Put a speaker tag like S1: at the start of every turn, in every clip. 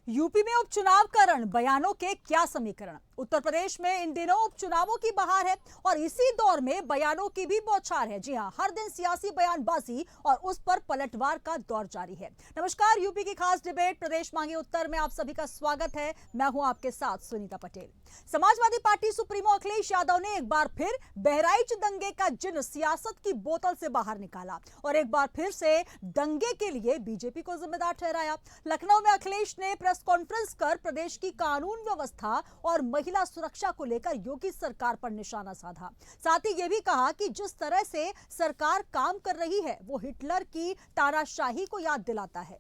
S1: UP में उपचुनाव का रण, बयानों के क्या समीकरण। उत्तर प्रदेश में इन दिनों उपचुनावों की बहार है और इसी दौर में बयानों की भी बौछार है। जी हां, हर दिन सियासी बयानबाजी और उस पर पलटवार का दौर जारी है। नमस्कार, यूपी की खास डिबेट प्रदेश मांगे उत्तर में आप सभी का स्वागत है। मैं हूं आपके साथ सुनीता पटेल। समाजवादी पार्टी सुप्रीमो अखिलेश यादव ने एक बार फिर बहराइच दंगे का जिन्न सियासत की बोतल से बाहर निकाला और एक बार फिर से दंगे के लिए बीजेपी को जिम्मेदार ठहराया। लखनऊ में अखिलेश ने प्रेस कॉन्फ्रेंस कर प्रदेश की कानून व्यवस्था और महिला सुरक्षा को लेकर योगी सरकार पर निशाना साधा। साथ ही यह भी कहा कि जिस तरह से सरकार काम कर रही है वो हिटलर की तानाशाही को याद दिलाता है।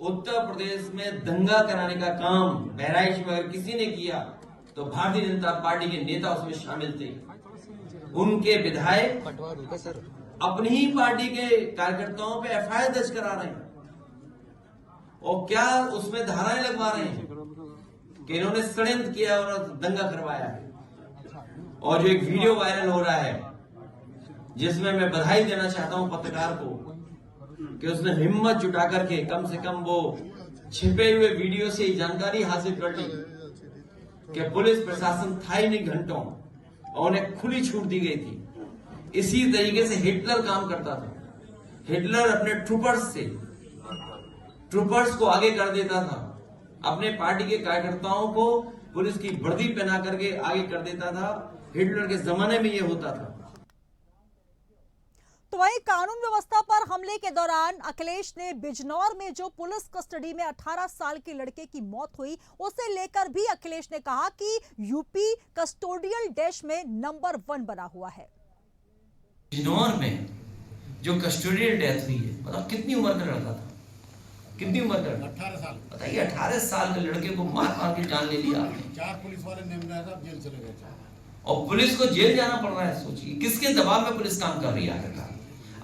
S2: उत्तर प्रदेश में दंगा कराने का काम बहराइच में अगर किसी ने किया तो भारतीय जनता पार्टी के नेता उसमें शामिल थे। उनके विधायक अपनी ही पार्टी के कार्यकर्ताओं पे एफआईआर दर्ज करा रहे हैं और क्या उसमें धाराएं लगवा रहे हैं कि इन्होंने षड्यंत्र किया और दंगा करवाया है। और जो एक वीडियो वायरल हो रहा है जिसमें मैं बधाई देना चाहता हूं पत्रकार को कि उसने हिम्मत जुटा करके कम से कम वो छिपे हुए वीडियो से जानकारी हासिल कर ली कि पुलिस प्रशासन था ही नहीं घंटों और उन्हें खुली छूट दी गई थी। इसी तरीके से हिटलर काम करता था। हिटलर अपने ट्रूपर्स को आगे कर देता था, अपने पार्टी के कार्यकर्ताओं को पुलिस की वर्दी पहना करके आगे कर देता था। हिटलर के जमाने में यह होता था।
S1: तो वहीं कानून व्यवस्था पर हमले के दौरान अखिलेश ने बिजनौर में जो पुलिस कस्टडी में 18 साल के लड़के की मौत हुई उसे लेकर भी अखिलेश ने कहा कि यूपी कस्टोडियल डैश में नंबर 1 बना हुआ है।
S2: बिजनौर में जो कस्टोडियल डेथ हुई है, मतलब कितनी उम्र का लड़का था, कितनी उम्र का?
S3: 18 साल।
S2: बताइए, 18 साल के लड़के को मार मार के जान ले लिया आपने।
S3: 4 पुलिस वाले जेल चले गए
S2: और पुलिस को जेल जाना पड़ रहा है। सोचिए किसके दबाव में पुलिस काम कर रही है।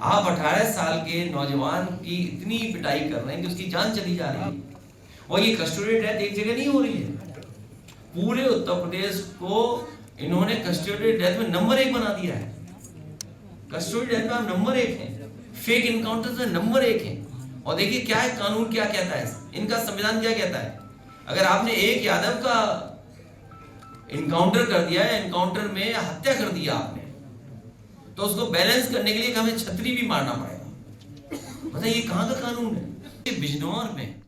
S2: आप 18 साल के नौजवान की इतनी पिटाई कर रहे हैं कि उसकी जान चली जा रही है। और ये कस्टोडियल डेथ एक जगह नहीं हो रही है, पूरे उत्तर प्रदेश को इन्होंने कस्टोडियल डेथ में नंबर 1 बना दिया है। कस्टोडियल डेथ में आप नंबर 1 है, फेक इनकाउंटर में नंबर 1 है। और देखिए क्या है कानून, क्या कहता है, इनका संविधान क्या कहता है। अगर आपने एक यादव का इनकाउंटर कर दिया है, इनकाउंटर में हत्या कर दिया आपने, तो उसको बैलेंस करने के लिए हमें छतरी भी मारना पड़ेगा। बताइए कहां का कानून है। बिजनौर में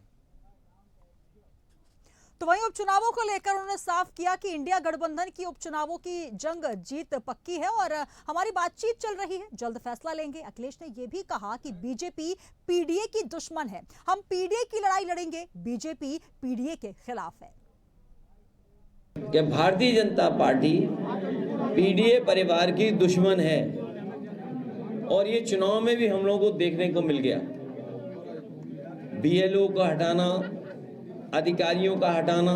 S1: तो वहीं उपचुनावों को लेकर उन्होंने साफ किया कि इंडिया गठबंधन की उपचुनावों की जंग जीत पक्की है और हमारी बातचीत चल रही है, जल्द फैसला लेंगे। अखिलेश ने यह भी कहा कि बीजेपी पीडीए की दुश्मन है, हम पीडीए की लड़ाई लड़ेंगे, बीजेपी पीडीए के खिलाफ है।
S2: कि भारतीय जनता पार्टी पीडीए परिवार की दुश्मन है और ये चुनाव में भी हम लोगों को देखने को मिल गया। बीएलओ का हटाना, अधिकारियों का हटाना,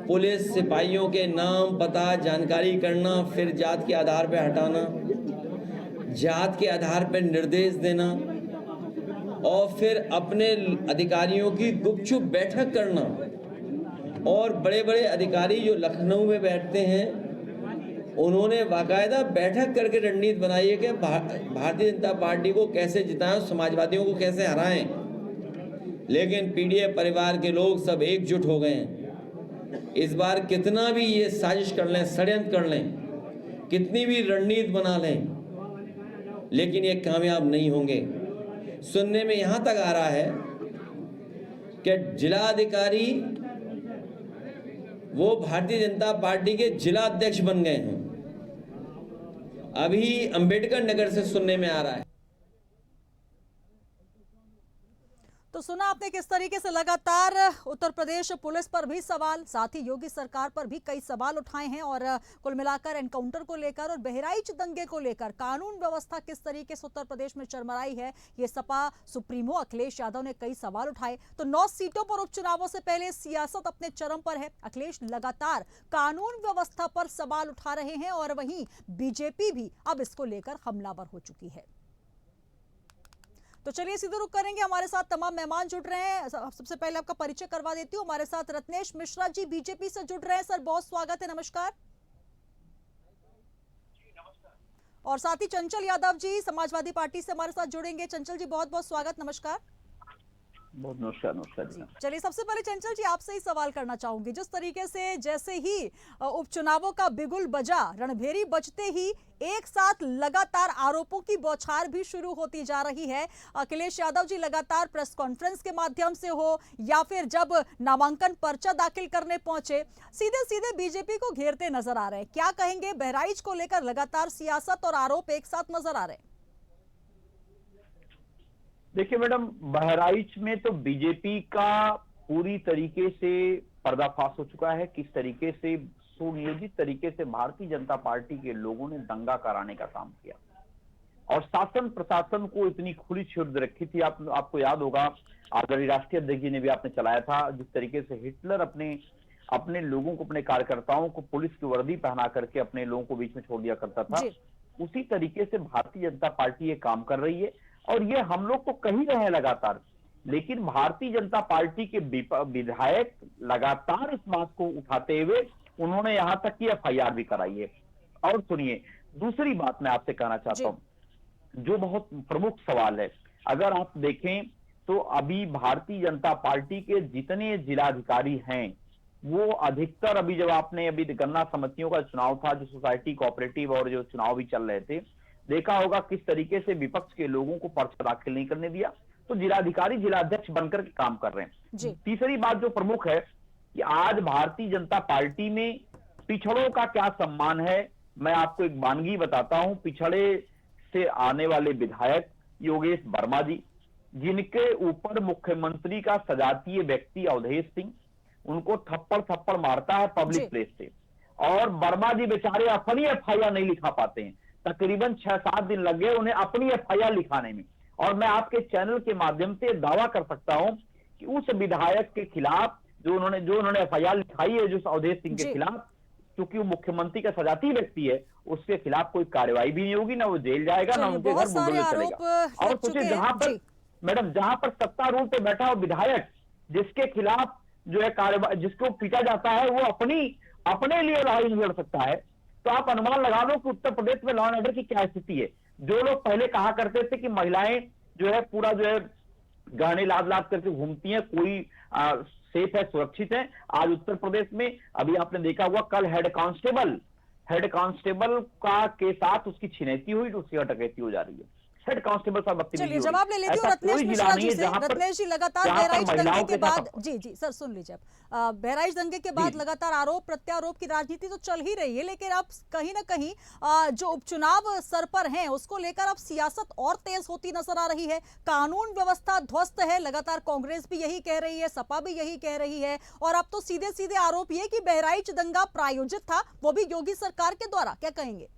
S2: पुलिस सिपाहियों के नाम पता जानकारी करना, फिर जात के आधार पर हटाना, जात के आधार पर निर्देश देना और फिर अपने अधिकारियों की गुपचुप बैठक करना। और बड़े बड़े अधिकारी जो लखनऊ में बैठते हैं उन्होंने बाकायदा बैठक करके रणनीति बनाई है कि भारतीय जनता पार्टी को कैसे जिताएं, समाजवादियों को कैसे हराएं। लेकिन पीडीए परिवार के लोग सब एकजुट हो गए हैं। इस बार कितना भी ये साजिश कर लें, षड्यंत्र कर लें, कितनी भी रणनीति बना लें, लेकिन ये कामयाब नहीं होंगे। सुनने में यहां तक आ रहा है कि जिलाधिकारी वो भारतीय जनता पार्टी के जिला अध्यक्ष बन गए हैं। अभी अंबेडकर नगर से सुनने में आ रहा है।
S1: तो सुना आपने किस तरीके से लगातार उत्तर प्रदेश पुलिस पर भी सवाल, साथ ही योगी सरकार पर भी कई सवाल उठाए हैं और कुल मिलाकर एनकाउंटर को लेकर और बहराइच दंगे को लेकर कानून व्यवस्था किस तरीके से उत्तर प्रदेश में चरमराई है, ये सपा सुप्रीमो अखिलेश यादव ने कई सवाल उठाए। तो 9 सीटों पर उपचुनावों से पहले सियासत अपने चरम पर है। अखिलेश लगातार कानून व्यवस्था पर सवाल उठा रहे हैं और वहीं बीजेपी भी अब इसको लेकर हमलावर हो चुकी है। तो चलिए सीधे रुक करेंगे, हमारे साथ तमाम मेहमान जुड़ रहे हैं। सबसे पहले आपका परिचय करवा देती हूँ। हमारे साथ रत्नेश मिश्रा जी बीजेपी से जुड़ रहे हैं। सर बहुत स्वागत है, नमस्कार। और साथ ही चंचल यादव जी समाजवादी पार्टी से हमारे साथ जुड़ेंगे। चंचल जी बहुत बहुत स्वागत, नमस्कार।
S4: बहुत नमस्कार। नमस्कार जी।
S1: चलिए सबसे पहले चंचल जी आपसे ही सवाल करना चाहूंगी, जिस तरीके से जैसे ही उपचुनावों का बिगुल बजा, रणभेरी बजते ही एक साथ लगातार आरोपों की बौछार भी शुरू होती जा रही है। अखिलेश यादव जी लगातार प्रेस कॉन्फ्रेंस के माध्यम से हो या फिर जब नामांकन पर्चा दाखिल करने पहुंचे, सीधे सीधे बीजेपी को घेरते नजर आ रहे हैं। क्या कहेंगे, बहराइच को लेकर लगातार सियासत और आरोप एक साथ नजर आ रहे हैं?
S4: देखिए मैडम, बहराइच में तो बीजेपी का पूरी तरीके से पर्दाफाश हो चुका है। किस तरीके से सुनियोजित तरीके से भारतीय जनता पार्टी के लोगों ने दंगा कराने का काम किया और शासन प्रशासन को इतनी खुली छूट दे रखी थी। आपको याद होगा, आदरणीय राष्ट्रीय अध्यक्ष जी ने भी आपने चलाया था, जिस तरीके से हिटलर अपने लोगों को, अपने कार्यकर्ताओं को पुलिस की वर्दी पहना करके अपने लोगों को बीच में छोड़ दिया करता था, उसी तरीके से भारतीय जनता पार्टी ये काम कर रही है। और ये हम लोग तो कह ही रहे हैं लगातार, लेकिन भारतीय जनता पार्टी के विधायक लगातार इस बात को उठाते हुए उन्होंने यहां तक की एफआईआर भी कराई है। और सुनिए, दूसरी बात मैं आपसे कहना चाहता हूं, जो बहुत प्रमुख सवाल है, अगर आप देखें तो अभी भारतीय जनता पार्टी के जितने जिलाधिकारी हैं वो अधिकतर, अभी जब आपने अभी गन्ना समितियों का चुनाव था, जो सोसाइटी कोऑपरेटिव और जो चुनाव भी चल रहे थे, देखा होगा किस तरीके से विपक्ष के लोगों को पर्चा दाखिल नहीं करने दिया, तो जिलाधिकारी जिलाध्यक्ष बनकर के काम कर रहे हैं। तीसरी बात जो प्रमुख है कि आज भारतीय जनता पार्टी में पिछड़ों का क्या सम्मान है, मैं आपको एक वानगी बताता हूं। पिछड़े से आने वाले विधायक योगेश वर्मा जी, जिनके ऊपर मुख्यमंत्री का सजातीय व्यक्ति अवधेश सिंह उनको थप्पड़ मारता है पब्लिक प्लेस से, और वर्मा जी बेचारे अपनी एफआईआर नहीं लिखा पाते हैं। तकरीबन 6-7 दिन लग गए उन्हें अपनी एफआईआर लिखाने में। और मैं आपके चैनल के माध्यम से दावा कर सकता हूं कि उस विधायक के खिलाफ जो उन्होंने एफआईआर लिखाई है, जो अवधेश सिंह के खिलाफ, क्योंकि वो मुख्यमंत्री का सजाती व्यक्ति है, उसके खिलाफ कोई कार्रवाई भी नहीं होगी, ना वो जेल जाएगा, ना उनके घर बुलडोजर चलेगा। और सोचिए, जहां पर मैडम, जहां पर सत्तारूढ़ पे बैठा हुआ विधायक, जिसके खिलाफ जो है कार्रवाई, जिसको पीटा जाता है, वो अपने लिए लड़ाई नहीं लड़ सकता है, तो आप अनुमान लगा लो कि उत्तर प्रदेश में लॉ एंड ऑर्डर की क्या स्थिति है। जो लोग पहले कहा करते थे कि महिलाएं जो है पूरा जो है गहने लाद करके घूमती हैं, कोई सेफ है, सुरक्षित है, आज उत्तर प्रदेश में अभी आपने देखा हुआ, कल हेड कांस्टेबल का के साथ उसकी छिनैती हुई, तो उसकी डकैती हो जा रही है। हेड कांस्टेबल साहब
S1: चलिए जवाब ले लेती हूँ रत्नेश मिश्रा जी से। रत्नेश जी, लगातार बहराइच दंगे के बाद, जी सर सुन लीजिए, बहराइच दंगे के बाद लगातार आरोप प्रत्यारोप की राजनीति तो चल ही रही है, लेकिन अब कहीं ना कहीं जो उपचुनाव सर पर हैं उसको लेकर अब सियासत और तेज होती नजर आ रही है। कानून व्यवस्था ध्वस्त है, लगातार कांग्रेस भी यही कह रही है, सपा भी यही कह रही है, और अब तो सीधे सीधे आरोप ये कि बहराइच दंगा प्रायोजित था, वो भी योगी सरकार के द्वारा। क्या कहेंगे?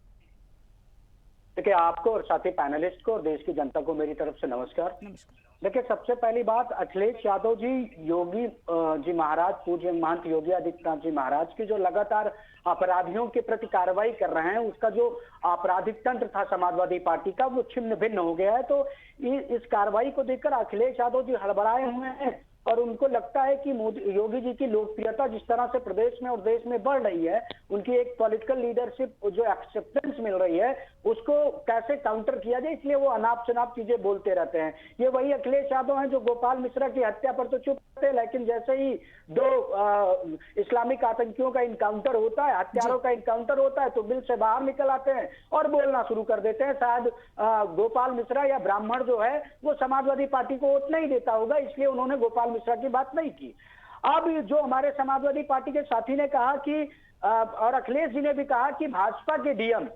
S5: देखिए, आपको और साथी पैनलिस्ट को और देश की जनता को मेरी तरफ से नमस्कार। देखिए, सबसे पहली बात, अखिलेश यादव जी, योगी जी महाराज, पूज्य महंत योगी आदित्यनाथ जी महाराज की जो लगातार अपराधियों के प्रति कार्रवाई कर रहे हैं, उसका जो आपराधिक तंत्र था समाजवादी पार्टी का, वो छिन्न भिन्न हो गया है। तो इस कार्रवाई को देखकर अखिलेश यादव जी हड़बड़ाए हुए हैं और उनको लगता है कि योगी जी की लोकप्रियता जिस तरह से प्रदेश में और देश में बढ़ रही है, उनकी एक पॉलिटिकल लीडरशिप जो एक्सेप्टेंस मिल रही है, उसको कैसे काउंटर किया जाए, इसलिए वो अनाप शनाप चीजें बोलते रहते हैं। ये वही अखिलेश यादव हैं जो गोपाल मिश्रा की हत्या पर तो चुप थे, लेकिन जैसे ही दो इस्लामिक आतंकियों का इनकाउंटर होता है, हत्यारों का इनकाउंटर होता है, तो बिल से बाहर निकल आते हैं और बोलना शुरू कर देते हैं। शायद गोपाल मिश्रा या ब्राह्मण जो है वो समाजवादी पार्टी को वोट नहीं देता होगा, इसलिए उन्होंने गोपाल मिश्रा की बात नहीं की। अब जो हमारे समाजवादी पार्टी के साथी ने कहा कि और अखिलेश जी ने भी कहा कि भाजपा के डीएम,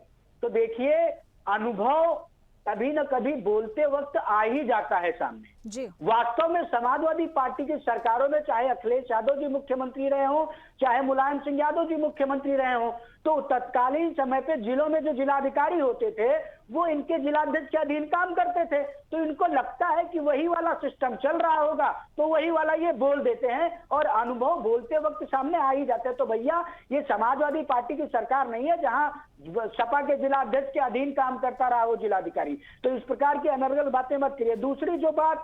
S5: तो देखिए, अनुभव कभी न कभी बोलते वक्त आ ही जाता है सामने जी। वास्तव में समाजवादी पार्टी की सरकारों में चाहे अखिलेश यादव जी मुख्यमंत्री रहे हो, चाहे मुलायम सिंह यादव जी मुख्यमंत्री रहे हो, तो तत्कालीन समय पे जिलों में जो जिलाधिकारी होते थे वो इनके जिलाध्यक्ष के अधीन काम करते थे। तो इनको लगता है कि वही वाला सिस्टम चल रहा होगा, तो वही वाला ये बोल देते हैं और अनुभव बोलते वक्त सामने आ ही जाते हैं। तो भैया, ये समाजवादी पार्टी की सरकार नहीं है जहां सपा के जिलाध्यक्ष के अधीन काम करता रहा वो जिलाधिकारी। तो इस प्रकार की अनर्गल बातें मत करिए। दूसरी जो बात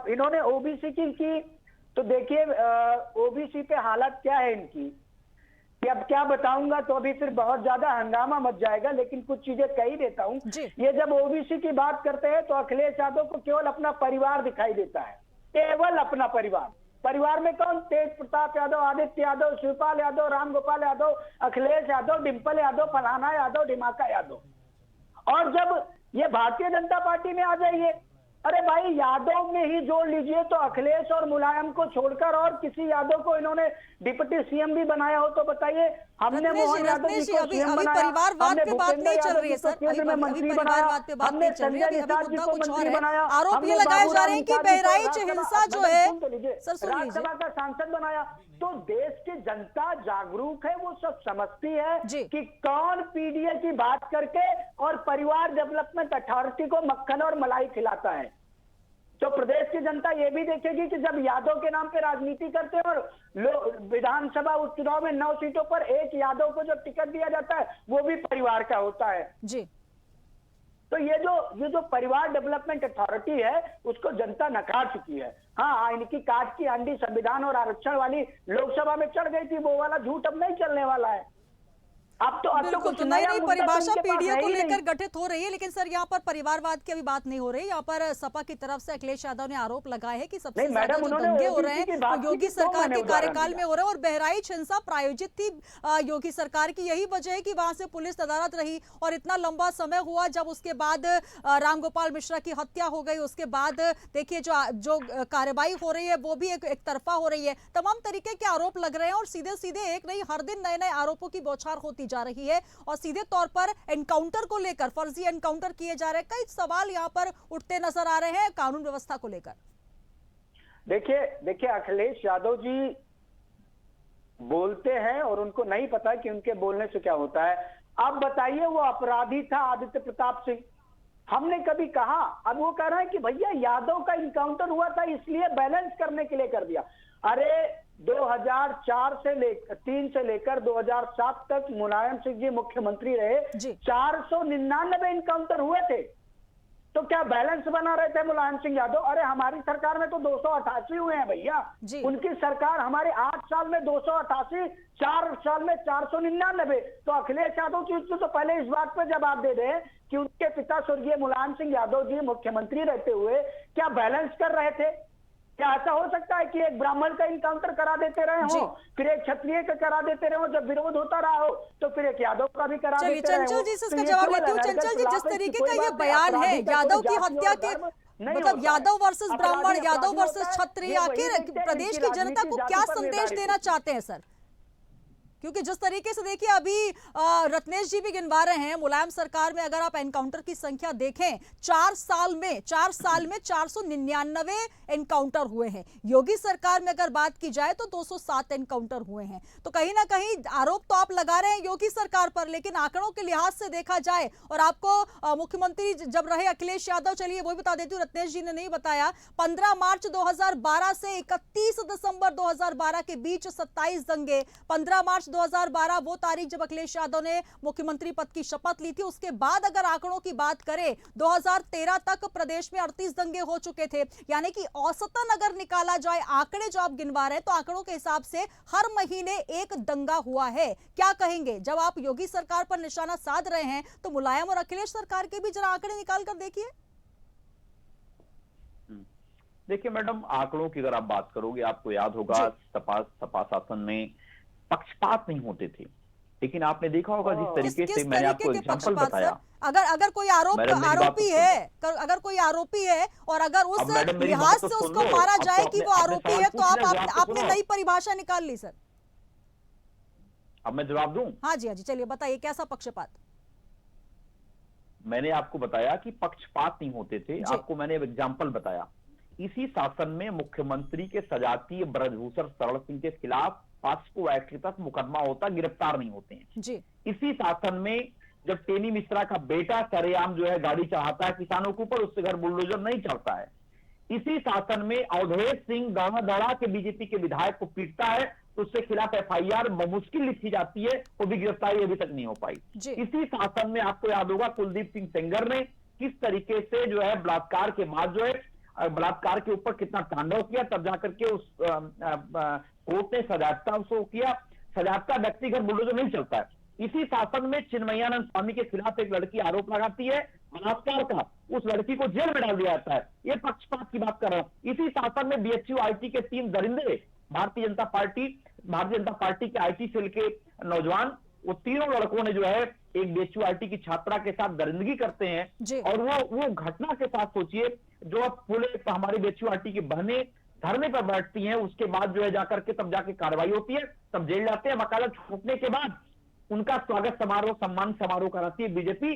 S5: इन्होंने ओबीसी की, तो देखिए ओबीसी पे हालत क्या है इनकी। कि अब क्या बताऊंगा तो अभी फिर बहुत ज्यादा हंगामा मच जाएगा, लेकिन कुछ चीजें कह ही देता हूं।
S1: जी।
S5: ये जब ओबीसी की बात करते हैं तो अखिलेश यादव को केवल अपना परिवार दिखाई देता है, केवल अपना परिवार। परिवार में कौन? तेज प्रताप यादव, आदित्य यादव, शिवपाल यादव, रामगोपाल यादव, अखिलेश यादव, डिंपल यादव, फलाना यादव, डिमाका यादव। और जब ये भारतीय जनता पार्टी में आ जाइए, अरे भाई यादव में ही जोड़ लीजिए तो अखिलेश और मुलायम को छोड़कर और किसी यादव को इन्होंने डिप्टी सीएम भी बनाया हो तो बताइए। हमने मोहन यादव जी को सीएम बनाया,
S1: परिवारवाद
S5: हमने
S1: पे बात
S5: भूपेंद्र
S1: नहीं चल
S5: यादव
S1: रही है
S5: जी को
S1: सर,
S5: केंद्र में मंत्री बनाया,
S1: परिवारवाद पे बात
S5: हमने
S1: नहीं चल रही है,
S5: संजय निषाद जी
S1: मुद्दा
S5: को
S1: कुछ और
S5: मंत्री
S1: है।
S5: बनाया,
S1: आरोप
S5: हमने
S1: ये लगाए जा रहे हैं कि
S5: बाबूराव
S1: बहराइच
S5: निषाद जी को
S1: हिंसा जो है,
S5: सुन तो लीजिए,
S1: सर सुन लीजिए,
S5: राज्यसभा का सांसद बनाया। तो देश की जनता जागरूक है, वो सब समझती है
S1: जी।
S5: कि कौन पीडीए की बात करके और परिवार डेवलपमेंट अथॉरिटी को मक्खन और मलाई खिलाता है। तो प्रदेश की जनता ये भी देखेगी कि जब यादव के नाम पे राजनीति करते हैं और विधानसभा उपचुनाव में 9 सीटों पर एक यादव को जो टिकट दिया जाता है वो भी परिवार का होता है।
S1: जी।
S5: तो ये जो परिवार डेवलपमेंट अथॉरिटी है उसको जनता नकार चुकी है। हाँ, इनकी काट की अंडी संविधान और आरक्षण वाली लोकसभा में चढ़ गई थी, वो वाला झूठ अब नहीं चलने वाला है। अब तो
S1: बिल्कुल,
S5: कुछ
S1: तो
S5: नया
S1: नई
S5: मुद्दा तो
S1: परिभाषा
S5: इनके पास
S1: पीडीए
S5: है
S1: को
S5: ही नहीं।
S1: लेकर गठित हो रही है, लेकिन सर यहाँ पर परिवारवाद की अभी बात नहीं हो रही। यहाँ पर सपा की तरफ से अखिलेश यादव ने आरोप लगाए हैं कि सबसे
S5: नहीं,
S1: ज्यादा
S5: मैडम,
S1: जो
S5: उन्होंने
S1: दंगे हो
S5: ओबीसी
S1: रहे हैं
S5: की बात
S1: वो
S5: की
S1: योगी
S5: थी, तो
S1: सरकार
S5: मैंने
S1: के
S5: उदाहरण
S1: कार्यकाल
S5: दिया।
S1: में हो रहे हैं और बहराइच हिंसा प्रायोजित थी योगी सरकार की। यही वजह है कि वहां से पुलिस नदारद रही और इतना लंबा समय हुआ। जब उसके बाद रामगोपाल मिश्रा की हत्या हो गई, उसके बाद देखिए जो कार्रवाई हो रही है वो भी एक तरफा हो रही है। तमाम तरीके के आरोप लग रहे हैं और सीधे सीधे एक नहीं, हर दिन नए नए आरोपों की बौछार होती जा रही है और सीधे तौर पर एनकाउंटर को लेकर, फर्जी एनकाउंटर किए जा रहे हैं। कई सवाल यहां पर उठते नजर आ रहे हैं कानून व्यवस्था को लेकर।
S5: देखिए अखिलेश यादव जी बोलते हैं और उनको नहीं पता कि उनके बोलने से क्या होता है। अब बताइए, वो अपराधी था आदित्य प्रताप सिंह, हमने कभी कहा? अब वो कह रहे हैं कि भैया यादव का इनकाउंटर हुआ था इसलिए बैलेंस करने के लिए कर दिया। अरे 2004 से लेकर 3 से लेकर 2007 तक मुलायम सिंह जी मुख्यमंत्री रहे, 499 इनकाउंटर हुए थे। तो क्या बैलेंस बना रहे थे मुलायम सिंह यादव? अरे हमारी सरकार में तो 288 हुए हैं भैया। उनकी सरकार, हमारे 8 साल में 288, 4 साल में 499। तो अखिलेश यादव जी तो पहले इस बात पर जवाब दे दें कि उनके पिता स्वर्गीय मुलायम सिंह यादव जी मुख्यमंत्री रहते हुए क्या बैलेंस कर रहे थे? क्या ऐसा हो सकता है कि एक ब्राह्मण का इनकाउंटर करा देते रहे हो, फिर एक क्षत्रिय का करा देते रहे हो, जब विरोध होता रहा हो तो फिर एक यादव का भी करा देते रहे हो?
S1: चंचल जी से इसका जवाब लेती हूँ। चंचल जी, जिस तरीके का ये बयान है यादव की हत्या के, मतलब यादव वर्सेस ब्राह्मण, यादव वर्सेस क्षत्रिय, आखिर प्रदेश की जनता को क्या संदेश देना चाहते हैं सर? क्योंकि जिस तरीके से देखिए अभी रत्नेश जी भी गिनवा रहे हैं, मुलायम सरकार में अगर आप एनकाउंटर की संख्या देखें 4 साल में 499 एनकाउंटर हुए हैं। योगी सरकार में अगर बात की जाए तो 207 एनकाउंटर हुए हैं। तो कहीं ना कहीं आरोप तो आप लगा रहे हैं योगी सरकार पर, लेकिन आंकड़ों के लिहाज से देखा जाए और आपको मुख्यमंत्री जब रहे अखिलेश यादव, चलिए वो भी बता देती हूँ, रत्नेश जी ने नहीं बताया, 15 मार्च 2012 से 31 दिसंबर 2012 के बीच 27 दंगे। 15 मार्च 2012 वो तारीख जब अखिलेश यादव ने मुख्यमंत्री पद की शपथ ली थी। उसके बाद अगर आंकड़ों की बात करें 2013 तक प्रदेश में 38 दंगे हो चुके थे। यानी कि औसतन अगर निकाला जाए आंकड़े जो आप गिनवा रहे हैं तो आंकड़ों के हिसाब से हर महीने एक दंगा हुआ है। क्या कहेंगे? जब आप योगी सरकार पर निशाना साध रहे हैं तो मुलायम और अखिलेश सरकार के भी जरा आंकड़े निकाल कर देखिए।
S4: देखिए मैडम, आंकड़ों की अगर आप बात करोगे, आपको याद होगा सपा शासन में पक्षपात नहीं होते थे, लेकिन आपने देखा होगा जिस तरीके से मैंने आपको एग्जांपल बताया,
S1: अगर कोई आरोपी है, अगर कोई आरोपी है और अगर उस लिहाज से उसको मारा जाए कि वो आरोपी है तो आपने नई परिभाषा निकाल ली सर।
S4: अब मैं जवाब दूं?
S1: हाँ जी, चलिए बताइए कैसा पक्षपात?
S4: मैंने आपको बताया कि पक्षपात नहीं होते थे, आपको मैंने एग्जाम्पल बताया। इसी शासन में मुख्यमंत्री के सजातीय ब्रजभूषण शरण सिंह के खिलाफ पॉक्सो एक्ट के तहत मुकदमा होता, गिरफ्तार नहीं होते हैं
S1: जी।
S4: इसी शासन में जब टेनी मिश्रा का बेटा सरेआम जो है गाड़ी चढ़ाता है किसानों के ऊपर, उससे घर बुलडोजर नहीं चढ़ता है। इसी शासन में अवधेश सिंह दौड़ा के बीजेपी के विधायक को पीटता है तो उसके खिलाफ एफआईआर बमुश्किल लिखी जाती है, वो भी गिरफ्तारी अभी तक नहीं हो पाई। इसी शासन में आपको याद होगा कुलदीप सिंह सेंगर ने किस तरीके से जो है बलात्कार के बाद जो है बलात्कार के ऊपर कितना तांडव किया, तब जाकर के उस कोर्ट ने सजाता उसको किया। सजाता व्यक्तिगत बुलडोजर नहीं चलता है। इसी शासन में चिन्मयानंद स्वामी के खिलाफ एक लड़की आरोप लगाती है बलात्कार का, उस लड़की को जेल में डाल दिया जाता है। ये पक्षपात की बात कर रहा हूं। इसी शासन में बीएचयू आईटी के 3 दरिंदे भारतीय जनता पार्टी के आईटी सेल के नौजवान, वो तीनों लड़कों ने जो है एक बीएचयू आईटी की छात्रा के साथ दरिंदगी करते हैं। और वो घटना के साथ सोचिए, जो अब पूरे हमारी बीएचयू आईटी की बहनें धरने पर बैठती हैं, उसके बाद जो है जाकर के तब जाके कार्रवाई होती है, तब जेल जाते हैं। वकालत छूटने के बाद उनका स्वागत समारोह, सम्मान समारोह कराती है बीजेपी।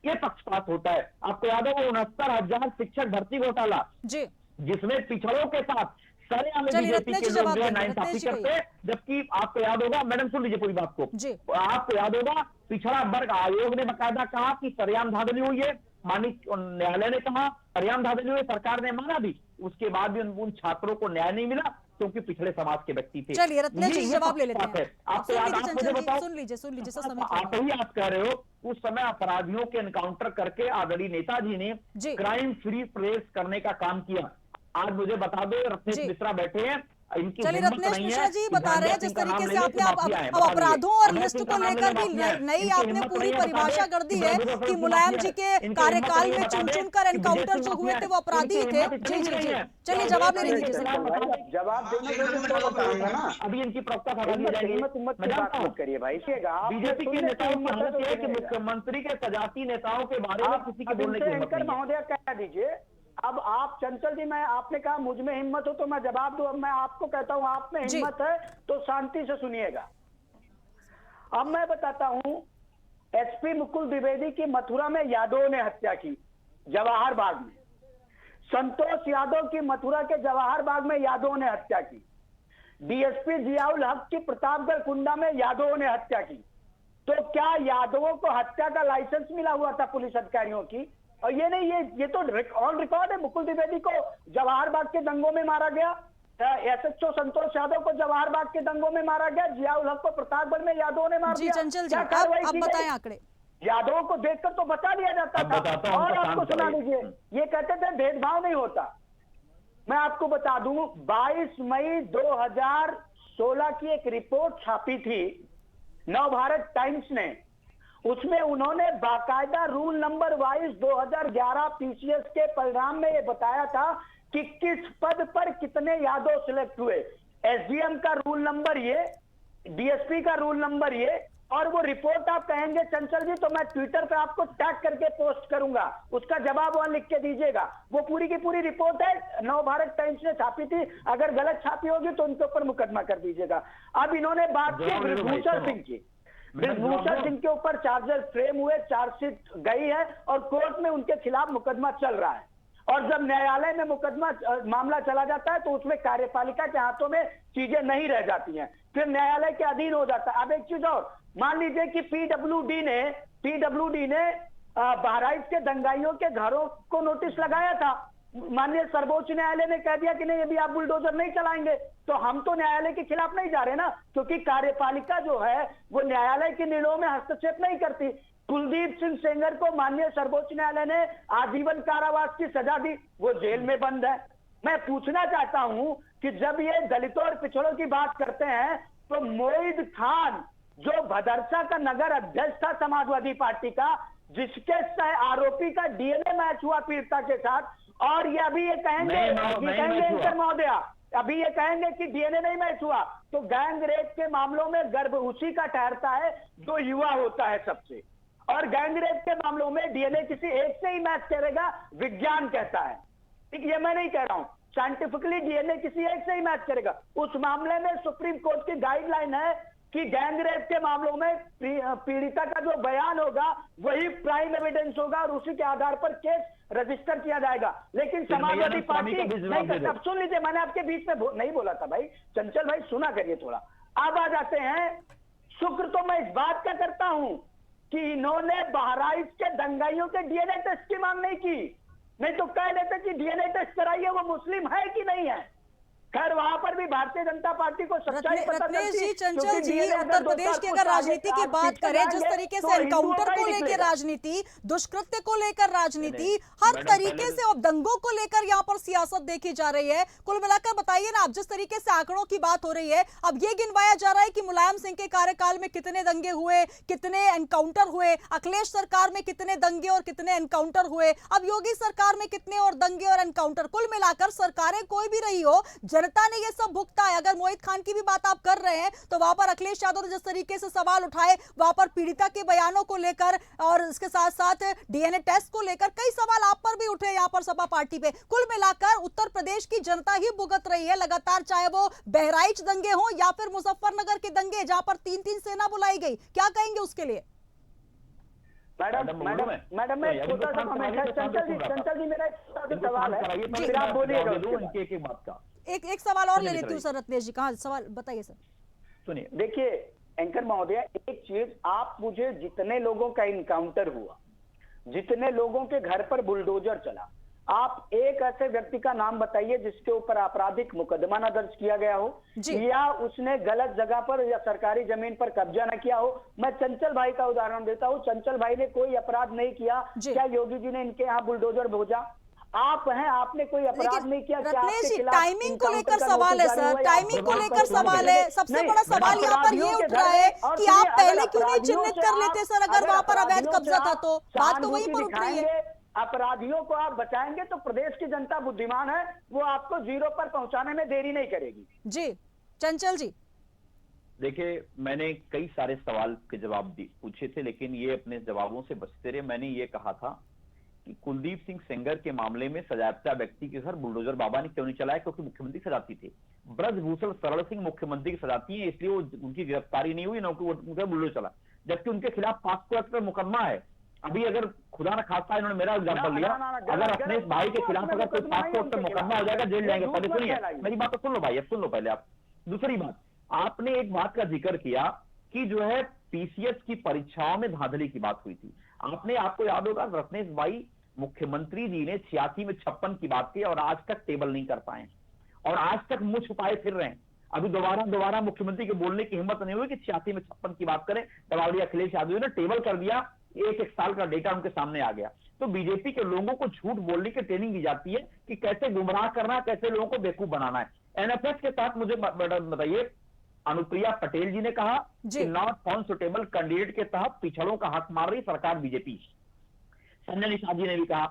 S4: ये पक्षपात होता है। आपको याद है वो 69,000 शिक्षक भर्ती घोटाला, जिसमें पिछड़ों के साथ सरेआम बीजेपी के लोग जो है नाइंसाफी करते हैं। जबकि आपको याद होगा, मैडम सुन लीजिए पूरी बात को, आपको याद होगा पिछड़ा वर्ग आयोग ने बाकायदा कहा कि सरेआम धांधली हुई है, माननीय न्यायालय ने कहा सरेआम धांधली हुई, सरकार ने माना भी। उसके बाद भी उन छात्रों को न्याय नहीं मिला क्योंकि पिछड़े समाज के व्यक्ति थे।
S1: चलिए रत्नेश जी जवाब ले लेते हैं।
S4: आपको याद, आप मुझे बताओ,
S1: सुन लीजिए
S4: आप ही आप कह रहे हो उस समय अपराधियों के एनकाउंटर करके आदरणीय नेताजी ने क्राइम फ्री प्रेस करने का काम किया। आज मुझे बता दो, रत्नेश मिश्रा बैठे हैं, इनकी
S1: चलिए रत्नेश मिश्रा जी बता रहे हैं जिस तरीके से आपने अब अपराधों और लिस्ट को लेकर भी नई आपने पूरी परिभाषा कर दी है कि मुलायम जी के कार्यकाल में चुन कर एनकाउंटर जो हुए थे वो अपराधी थे। जी चलिए जवाब ले लीजिए।
S5: जवाब देने ना,
S4: अभी इनकी प्रवक्ता
S5: करिए भाई।
S4: बीजेपी के नेताओं की हालत यह है कि मुख्यमंत्री के सजाती नेताओं के बारे में किसी के बोलने की हिम्मत नहीं है।
S5: महोदय कह दीजिए। अब आप चंचल जी, मैं आपने कहा मुझ में हिम्मत हो तो मैं जवाब दूं। अब मैं आपको कहता हूं आप में हिम्मत है तो शांति से सुनिएगा। अब मैं बताता हूं, एसपी मुकुल द्विवेदी की मथुरा में यादवों ने हत्या की, जवाहर बाग में। संतोष यादव की मथुरा के जवाहर बाग में यादवों ने हत्या की। डीएसपी जियाउल हक की प्रतापगढ़ कुंडा में यादवों ने हत्या की। तो क्या यादवों को हत्या का लाइसेंस मिला हुआ था पुलिस अधिकारियों की? और ये नहीं, ये तो ऑन रिकॉर्ड है। मुकुल द्विवेदी को जवाहर बाग के दंगों में मारा गया, एसएचओ संतोष यादव को जवाहर बाग के दंगों में मारा गया, जियाउल हक को प्रतापगढ़ में यादवों ने मार दिया।
S1: चंचल जी आप बताएं आंकड़े।
S5: यादवों को देखकर तो बचा दिया जाता था। और आपको सुना लीजिए, ये कहते थे भेदभाव नहीं होता। मैं आपको बता दूं, 22 मई 2016 की एक रिपोर्ट छापी थी नवभारत टाइम्स ने। उसमें उन्होंने बाकायदा रूल नंबर वाइज 2011 पीसीएस के परिणाम में ये बताया था कि किस पद पर कितने यादव सिलेक्ट हुए। एसडीएम का रूल नंबर ये, डीएसपी का रूल नंबर ये, और वो रिपोर्ट आप कहेंगे चंचल जी तो मैं ट्विटर पे आपको टैग करके पोस्ट करूंगा, उसका जवाब वहां लिख के दीजिएगा। वो पूरी की पूरी रिपोर्ट है, नवभारत टाइम्स ने छापी थी। अगर गलत छापी होगी तो उनके ऊपर मुकदमा कर दीजिएगा। अब इन्होंने बात की बृजभूषण सिंह की। बृजभूषण सिंह के ऊपर चार्जर फ्रेम हुए, चार्जशीट गई है और कोर्ट में उनके खिलाफ मुकदमा चल रहा है। और जब न्यायालय में मामला चला जाता है तो उसमें कार्यपालिका के हाथों में चीजें नहीं रह जाती हैं, फिर न्यायालय के अधीन हो जाता है। अब एक चीज और, मान लीजिए कि पीडब्ल्यूडी ने बहराइच के दंगाइयों के घरों को नोटिस लगाया था। माननीय सर्वोच्च न्यायालय ने कह दिया कि नहीं अभी आप बुलडोजर नहीं चलाएंगे, तो हम तो न्यायालय के खिलाफ नहीं जा रहे ना, क्योंकि कार्यपालिका जो है वो न्यायालय के निर्णयों में हस्तक्षेप नहीं करती। कुलदीप सिंह सेंगर को माननीय सर्वोच्च न्यायालय ने आजीवन कारावास की सजा दी, वो जेल में बंद है। मैं पूछना चाहता हूं कि जब ये दलितों और पिछड़ों की बात करते हैं तो मोईद खान जो भदरसा का नगर अध्यक्ष था समाजवादी पार्टी का, जिसके आरोपी का डीएनए मैच हुआ पीड़िता के साथ, और ये अभी ये कहेंगे महोदया, अभी ये कहेंगे कि डीएनए नहीं मैच हुआ, तो गैंग रेप के मामलों में गर्भ उसी का ठहरता है जो युवा होता है सबसे, और गैंग रेप के मामलों में डीएनए किसी एक से ही मैच करेगा, विज्ञान कहता है। ठीक, ये मैं नहीं कह रहा हूं, साइंटिफिकली डीएनए किसी एक से ही मैच करेगा। उस मामले में सुप्रीम कोर्ट की गाइडलाइन है कि गैंग रेप के मामलों में पीड़िता का जो बयान होगा वही प्राइम एविडेंस होगा और उसी के आधार पर केस रजिस्टर किया जाएगा। लेकिन समाजवादी पार्टी नहीं करता। अब सुन लीजिए, मैंने आपके बीच में नहीं बोला था भाई, चंचल भाई सुना करिए थोड़ा। अब आ जाते हैं, शुक्र तो मैं इस बात का करता हूं कि इन्होंने बहराइच के दंगाइयों के डीएनए टेस्ट की मांग नहीं की, नहीं तो कह देते कि डीएनए टेस्ट कराइए वो मुस्लिम है कि नहीं है। खैर वहां पर भी भारतीय जनता पार्टी को सच्चाई पता
S1: रत्नेश
S5: चलती,
S1: जी, चंचल
S5: क्योंकि
S1: जी,
S5: DNA
S1: उत्तर प्रदेश की अगर राजनीति की बात करें, जिस तरीके से एनकाउंटर को लेकर राजनीति, दुष्कृत्य को लेकर राजनीति, हर तरीके से अब दंगों को लेकर यहाँ पर सियासत देखी जा रही है। कुल मिलाकर बताइए ना, अब जिस तरीके से आंकड़ों की बात हो रही है, अब ये गिनवाया जा रहा है कि मुलायम सिंह के कार्यकाल में कितने दंगे हुए, कितने एनकाउंटर हुए, अखिलेश सरकार में कितने दंगे और कितने एनकाउंटर हुए, अब योगी सरकार में कितने और दंगे और एनकाउंटर। कुल मिलाकर सरकारें कोई भी रही हो, जनता ने ये सब भुगता है। अगर मोहित खान की भी बात आप कर रहे हैं तो वहां पर अखिलेश यादव ने जिस तरीके से सवाल उठाए, वहां पर पीड़िता के बयानों को लेकर और इसके साथ साथ डीएनए टेस्ट को लेकर कई सवाल आप पर भी उठे यहाँ पर सपा पार्टी पे। कुल मिलाकर उत्तर प्रदेश की जनता ही भुगत रही है लगातार, चाहे वो बहराइच दंगे हो या फिर मुजफ्फरनगर के दंगे जहां पर 3-3 सेना बुलाई गई। क्या कहेंगे उसके लिए?
S5: मैडम मैं छोटा सा कमेंट है। चंचल जी मेरा एक छोटा सा सवाल है, फिर आप बोलिएगा
S4: एक बात का।
S1: एक सवाल और ले लेती हूँ सर रत्नेश जी। कहाँ सवाल बताइए सर।
S4: सुनिए,
S5: देखिए एंकर महोदय, एक चीज आप मुझे, जितने लोगों का इनकाउंटर हुआ, जितने लोगों के घर पर बुलडोजर चला, आप एक ऐसे व्यक्ति का नाम बताइए जिसके ऊपर आपराधिक मुकदमा न दर्ज किया गया हो या उसने गलत जगह पर या सरकारी जमीन पर कब्जा न किया हो। मैं चंचल भाई का उदाहरण देता हूं। चंचल भाई ने कोई अपराध नहीं किया, क्या योगी जी ने इनके यहाँ बुलडोजर भेजा? आप हैं, आपने कोई अपराध नहीं किया।
S1: रत्नेश जी, टाइमिंग को लेकर सवाल है सर, टाइमिंग को लेकर सवाल है। सबसे बड़ा सवाल यहाँ पर ये उठ रहा है कि आप पहले क्यों नहीं चिन्हित कर लेते सर, अगर वहां पर अवैध कब्जा था तो? बात तो वहीं पर उठ रही है।
S5: अपराधियों को आप बचाएंगे तो प्रदेश की जनता बुद्धिमान है, वो आपको जीरो पर पहुंचाने में देरी नहीं करेगी।
S1: जी चंचल जी,
S4: देखिए मैंने कई सारे सवाल के जवाब पूछे थे, लेकिन ये अपने जवाबों से बचते रहे। मैंने ये कहा था कि कुलदीप सिंह सेंगर के मामले में सजायाफ्ता व्यक्ति के घर बुलडोजर बाबा ने क्यों नहीं चलाया? क्योंकि मुख्यमंत्री सजाती थे। ब्रजभूषण शरण सिंह मुख्यमंत्री की सजाती है, इसलिए वो उनकी गिरफ्तारी नहीं हुई, न उनका बुलडोजर चला, जबकि उनके खिलाफ पॉक्सो एक्ट पर मुकदमा है। अभी अगर खुदा न खास्ता, इन्होंने मेरा एग्जाम्पल लिया, अगर अपने भाई के खिलाफ अगर कोई पॉक्सो एक्ट पर मुकदमा हो जाएगा, जेल जाएंगे। पहले सुनिए मेरी बात तो सुन लो भाई, अब सुन लो पहले आप। दूसरी बात, आपने एक बात का जिक्र किया कि जो है पीसीएस की परीक्षाओं में धांधली की बात हुई थी। आपको याद होगा रत्नेश भाई, मुख्यमंत्री जी ने 86 में 56 की बात की और आज तक टेबल नहीं कर पाए और आज तक मुंह छुपाए फिर रहे हैं। अभी दोबारा मुख्यमंत्री के बोलने की हिम्मत नहीं हुई कि 86 में 56 की बात करें। दबावड़ी अखिलेश यादव ने टेबल कर दिया, एक साल का डेटा उनके सामने आ गया। तो बीजेपी के लोगों को झूठ बोलने की ट्रेनिंग दी जाती है कि कैसे गुमराह करना, कैसे लोगों को बेवकूफ बनाना है। एनएफएस के साथ मुझे बताइए, अनुप्रिया पटेल जी ने कहा कि नॉट फाउंड सुटेबल कैंडिडेट के तहत पिछड़ों का हक मार रही सरकार बीजेपी। संजय निषाद जी ने भी कहा,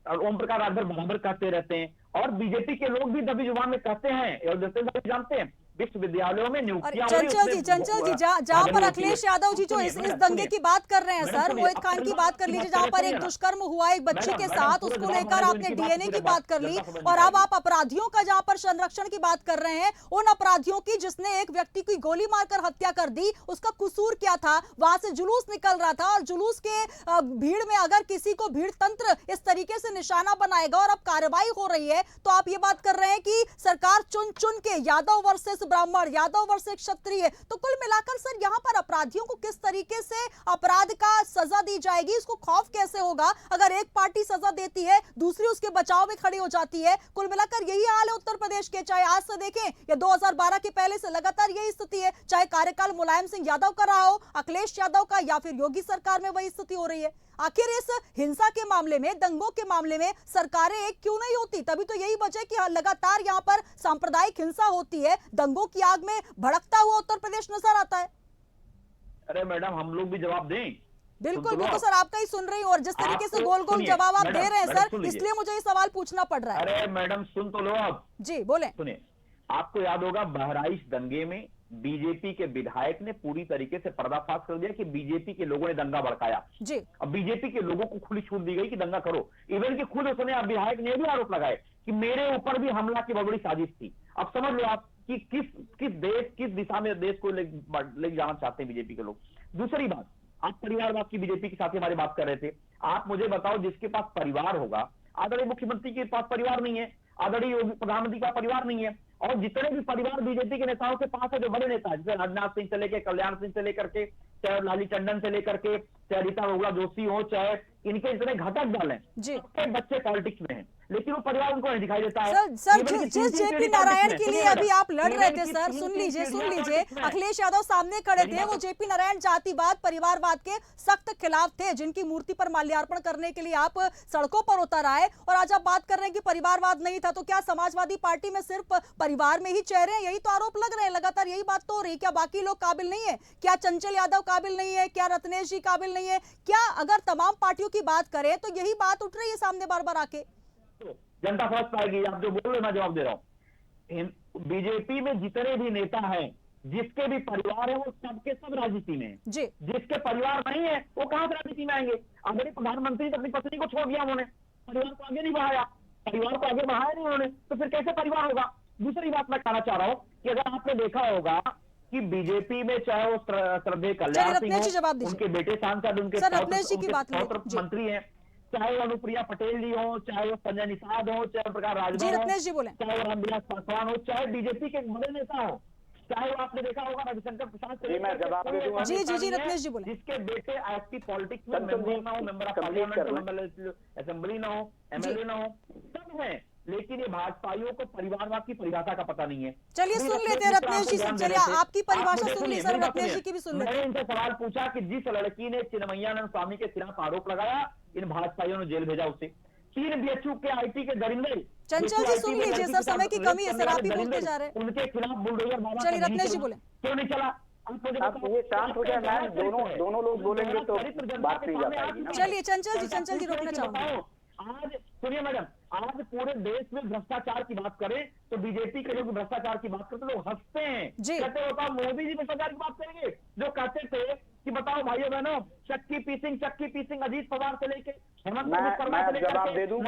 S4: और ओम प्रकाश राजभर बराबर कहते रहते हैं, और बीजेपी के लोग भी दबी जुबान में कहते हैं और जानते हैं विश्वविद्यालयों में नियुक्तियां।
S1: चंचल जी, जहां पर अखिलेश यादव जी जो इस दंगे की बात कर रहे हैं सर, मोहित खान की बात कर लीजिए, जहां पर एक दुष्कर्म हुआ एक बच्ची के साथ, उसको लेकर आपने डीएनए की बात कर ली, और अब आप अपराधियों का जहां पर संरक्षण की बात कर रहे हैं, उन अपराधियों की जिसने एक व्यक्ति की गोली मारकर हत्या कर दी, उसका कसूर क्या था? वहां से जुलूस निकल रहा था और जुलूस के भीड़ में अगर किसी को भीड़ तंत्र इस तरीके से निशाना बनाएगा और अब कार्रवाई हो रही है, तो आप ये बात कर रहे हैं कि सरकार चुन चुन के यादव वर्सेस ब्राह्मण, यादव वर्सेस क्षत्रिय। तो कुल मिलाकर सर यहाँ पर अपराधियों को किस तरीके से अपराध का सजा दी जाएगी, इसको खौफ कैसे होगा? अगर एक पार्टी सजा देती है, दूसरी उसके बचाव में खड़ी हो जाती है। कुल मिलाकर यही हाल है उत्तर प्रदेश के, चाहे आज से देखें या 2012 के पहले से लगातार यही स्थिति है, चाहे कार्यकाल मुलायम सिंह यादव का रहा हो, अखिलेश यादव का, या फिर योगी सरकार में वही स्थिति हो रही है। आखिर इस हिंसा के मामले में, दंगों के मामले में सरकारें एक क्यों नहीं होती? तभी तो यही वजह कि लगातार यहाँ पर सांप्रदायिक हिंसा होती है, दंगों की आग में भड़कता हुआ उत्तर प्रदेश नजर आता है।
S4: अरे मैडम, हम लोग भी जवाब दें?
S1: बिल्कुल सर, आपका ही सुन रही हूँ, और जिस तरीके से गोल गोल जवाब आप दे रहे हैं सर, इसलिए मुझे ये सवाल पूछना पड़ रहा है।
S4: अरे मैडम सुन तो लो आप।
S1: जी बोले।
S4: सुनिए, आपको याद होगा बहराइच दंगे में बीजेपी के विधायक ने पूरी तरीके से पर्दाफाश कर दिया कि बीजेपी के लोगों ने दंगा भड़काया जी। अब बीजेपी के लोगों को खुली छूट दी गई कि दंगा करो। इवन कि खुद उसने विधायक ने भी आरोप लगाए कि मेरे ऊपर भी हमला की बहुत बड़ी साजिश थी। अब समझ लो आप कि किस दिशा में देश को ले जाना चाहते हैं बीजेपी के लोग। दूसरी बात, आप परिवारवाद की बीजेपी के साथ हमारी बात कर रहे थे। आप मुझे बताओ, जिसके पास परिवार होगा, आदरणीय मुख्यमंत्री के पास परिवार नहीं है, आदरणीय प्रधानमंत्री का परिवार नहीं है, और जितने भी परिवार बीजेपी के नेताओं के पास है, जो बड़े नेता जैसे राजनाथ सिंह से लेकर, कल्याण सिंह से लेकर के, चाहे लाली टंडन से लेकर के, चाहे रीता बहुगुणा जोशी हो, चाहे इनके इतने घटक दल हैं,
S1: जी
S4: सबके बच्चे पॉलिटिक्स में हैं, लेकिन वो परिवार उनको नहीं दिखाई देता है।
S1: सर
S4: केवल
S1: जिस
S4: तीसरी
S1: जेपी
S4: पीढ़ी
S1: नारायण
S4: politics
S1: के
S4: में,
S1: लिए
S4: सुनिए
S1: अभी
S4: मैडम,
S1: आप लड़ रहे थे
S4: केवल
S1: सर,
S4: तीसरी
S1: सुन
S4: पीढ़ी
S1: लीजिए
S4: politics में।
S1: अखिलेश यादव सामने खड़े थे, वो जेपी नारायण जातिवाद परिवारवाद के सख्त खिलाफ थे, जिनकी मूर्ति पर माल्यार्पण करने के लिए आप सड़कों पर उतर आए, और आज आप बात कर रहे हैं कि परिवारवाद नहीं था। तो क्या समाजवादी पार्टी में सिर्फ परिवार में ही चेहरे हैं? यही तो आरोप लग रहे हैं लगातार, यही बात तो हो रही है। क्या बाकी लोग काबिल नहीं है? क्या चंचल यादव काबिल नहीं है? क्या रत्नेश जी काबिल नहीं है? क्या अगर तमाम पार्टियों की बात करें तो यही बात उठ रही है सामने बार बार आके?
S4: जनता समझ पाएगी, आप जो बोल रहे मैं जवाब दे रहा हूं। बीजेपी में जितने भी नेता हैं, जिसके भी परिवार है, वो सबके सब राजनीति में हैं।
S1: जी
S4: जिसके परिवार नहीं है वो कहां से राजनीति में आएंगे? अगर प्रधानमंत्री तो अपनी पत्नी को छोड़ दिया, उन्होंने परिवार को आगे नहीं बढ़ाया, परिवार को आगे बढ़ाया नहीं उन्होंने, तो फिर कैसे परिवार होगा? दूसरी बात मैं कहना चाह रहा हूं कि अगर आपने देखा होगा कि बीजेपी में चाहे वो श्रद्धेय कल्याण सिंह
S1: रत्नेश जी जवाब
S4: हो,
S1: दीजिए।
S4: उनके बेटे सांसद, उनके
S1: सर, रत्नेश जी की
S4: उनके
S1: बात ले
S4: सौत्र
S1: जी।
S4: मंत्री हैं, चाहे वो अनुप्रिया पटेल जी हो, चाहे वो संजय निषाद हो, चाहे प्रकाश
S1: जी
S4: राजभर हो,
S1: रत्नेश जी बोले।
S4: चाहे वो रामविलास पासवान हो, चाहे बीजेपी के बड़े नेता हो, चाहे वो आपने देखा होगा रविशंकर प्रसाद से
S5: जी, मैं जवाब दे दूंगा।
S1: जी, रत्नेश जी बोले।
S4: जिसके बेटे आपकी पॉलिटिक्स में
S5: तब तो
S4: मेंबर ना हो, मेंबर ऑफ
S5: कंप्लीट कर
S4: पार्लियामेंट, असेंबली ना हो, एमएलए ना हो, सब है, लेकिन ये भाजपाइयों को परिवारवाद की परिभाषा का पता नहीं है।
S1: चलिए सुन लेते हैं रत्नेश जी, चलिए आपकी परिभाषा सुन ली सर, रत्नेश जी की भी सुन लेते
S4: मैंने
S1: हैं।
S4: इनसे सवाल पूछा कि जिस लड़की ने चिन्मयानंद स्वामी के खिलाफ आरोप लगाया, इन भाजपाइयों ने जेल भेजा उसे। 3 बीएचयू के आईटी के दरिंदे,
S1: चंचल जी सुन लीजिए सर, समय की कमी है सर, आप ही बोलते जा रहे हैं।
S4: उनके खिलाफ बुलडोजर मारा।
S1: चलिए रत्नेश जी बोले।
S4: क्यों नहीं चला?
S5: आप ये शांत हो जाए मैम, दोनों लोग बोलेंगे तो बात नहीं जा पाएगी ना।
S1: चलिए चंचल जी रोकना चाहूंगा।
S4: आज सुनिए मैडम, आज पूरे देश में भ्रष्टाचार की बात करें तो बीजेपी के लोग भ्रष्टाचार की बात करते लोग हंसते हैं,
S1: जी।
S4: कहते हैं बताओ मोदी जी भ्रष्टाचार की बात करेंगे? जो कहते थे कि बताओ भाइयों बहनों, चक्की पीसिंग अजीत पवार से लेके
S5: मैं जवाब दे दूं?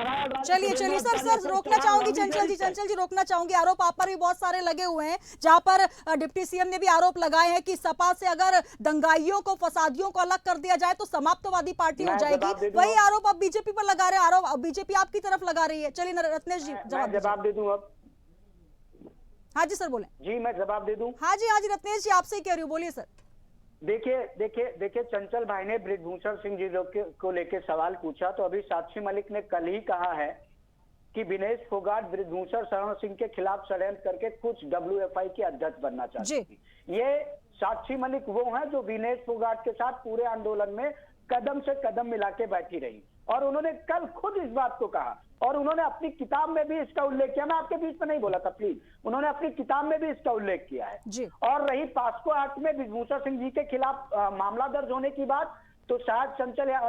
S1: चलिए सर रोकना चाहूंगी चंचल जी रोकना चाहूंगी। आरोप आप पर भी बहुत सारे लगे हुए हैं, जहां पर डिप्टी सीएम ने भी आरोप लगाए हैं कि सपा से अगर दंगाइयों को, फसादियों को अलग कर दिया जाए तो समाप्तवादी पार्टी हो
S5: मैं जवाब दे
S1: जाएगी।
S5: दूं?
S1: वही आरोप अब बीजेपी पर लगा रहे हैं, आरोप अब बीजेपी आपकी तरफ लगा रही है। चलिए रत्नेश जी
S5: मैं जवाब दे दूं अब?
S1: हाँ जी सर बोले।
S5: जी मैं जवाब दे दूं?
S1: हाँ जी रत्नेश जी आपसे ही कह रही हूँ, बोलिए सर।
S5: देखिए चंचल भाई ने बृजभूषण सिंह जी को लेकर सवाल पूछा, तो अभी साक्षी मलिक ने कल ही कहा है कि विनेश फोगाट बृजभूषण शरण सिंह के खिलाफ षड्यंत्र करके कुछ WFI के अध्यक्ष बनना चाहती थी। ये साक्षी मलिक वो हैं जो विनेश फोगाट के साथ पूरे आंदोलन में कदम से कदम मिला के बैठी रही, और उन्होंने कल खुद इस बात को कहा, और उन्होंने अपनी किताब में भी इसका उल्लेख किया। मैं आपके बीच में नहीं बोला था प्लीज, उन्होंने अपनी किताब में भी इसका उल्लेख किया है
S1: जी।
S5: और रही पास्को एक्ट में बृजभूषण सिंह जी के खिलाफ मामला दर्ज होने की बात, तो शायद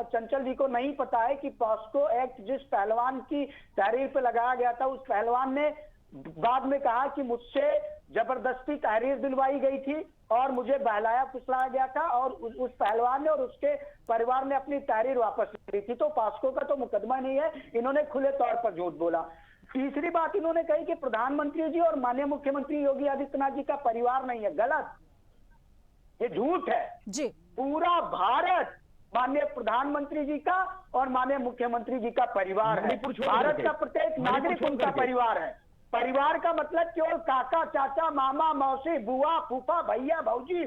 S5: चंचल जी को नहीं पता है कि पास्को एक्ट जिस पहलवान की तहरीर पे लगाया गया था, उस पहलवान ने बाद में कहा कि मुझसे जबरदस्ती तहरीर दिलवाई गई थी और मुझे बहलाया फुसलाया गया था, और उस पहलवान ने और उसके परिवार ने अपनी तहरीर वापस ली थी। तो पास्को का तो मुकदमा नहीं है, इन्होंने खुले तौर पर झूठ बोला। तीसरी बात इन्होंने कही कि प्रधानमंत्री जी और माननीय मुख्यमंत्री योगी आदित्यनाथ जी का परिवार नहीं है। गलत, ये झूठ है
S1: जी।
S5: पूरा भारत माननीय प्रधानमंत्री जी का और माननीय मुख्यमंत्री जी का परिवार है। भारत का प्रत्येक नागरिक उनका परिवार है। परिवार का मतलब केवल काका, चाचा, मामा, मौसी, बुआ, फूफा, भैया, भौजी,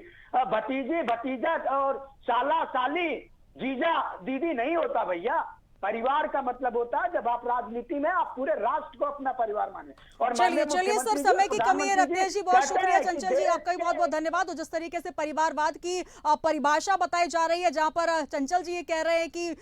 S5: भतीजे, भतीजा और साला, साली, जीजा, दीदी नहीं होता भैया। परिवार का मतलब होता है जब आप राजनीति में आप पूरे राष्ट्र को अपना परिवार माने। और
S1: चलिए सर, समय की कमी है। रत्नेश जी बहुत शुक्रिया, चंचल जी आपका भी बहुत बहुत धन्यवाद। और जिस तरीके से परिवारवाद की परिभाषा बताई जा रही है, जहां पर चंचल जी ये कह रहे हैं कि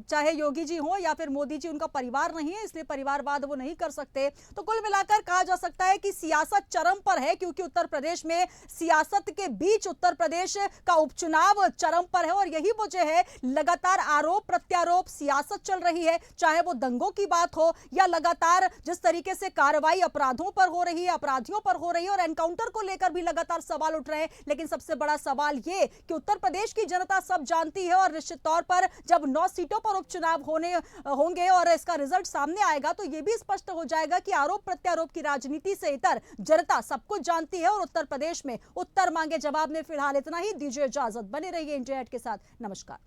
S1: चाहे योगी जी हो या फिर मोदी जी, उनका परिवार नहीं है, इसलिए परिवारवाद वो नहीं कर सकते। तो कुल मिलाकर कहा जा सकता है कि सियासत चरम पर है, क्योंकि उत्तर प्रदेश में सियासत के बीच उत्तर प्रदेश का उपचुनाव चरम पर है, और यही वजह है लगातार आरोप प्रत्यारोप सियासत चल रही है, चाहे वो दंगों की बात हो या लगातार जिस तरीके से कार्रवाई अपराधों पर हो रही है, अपराधियों पर हो रही है, और एनकाउंटर को लेकर भी लगातार सवाल उठ रहे हैं। लेकिन सबसे बड़ा सवाल ये कि उत्तर प्रदेश की जनता सब जानती है, और निश्चित तौर पर जब 9 सीटों पर उपचुनाव होंगे और इसका रिजल्ट सामने आएगा तो यह भी स्पष्ट हो जाएगा कि आरोप प्रत्यारोप की राजनीति से इतर जनता सब कुछ जानती है। और उत्तर प्रदेश में उत्तर मांगे जवाब में फिलहाल इतना ही। दीजिए इजाजत, बने रहिए इंडिया के साथ। नमस्कार।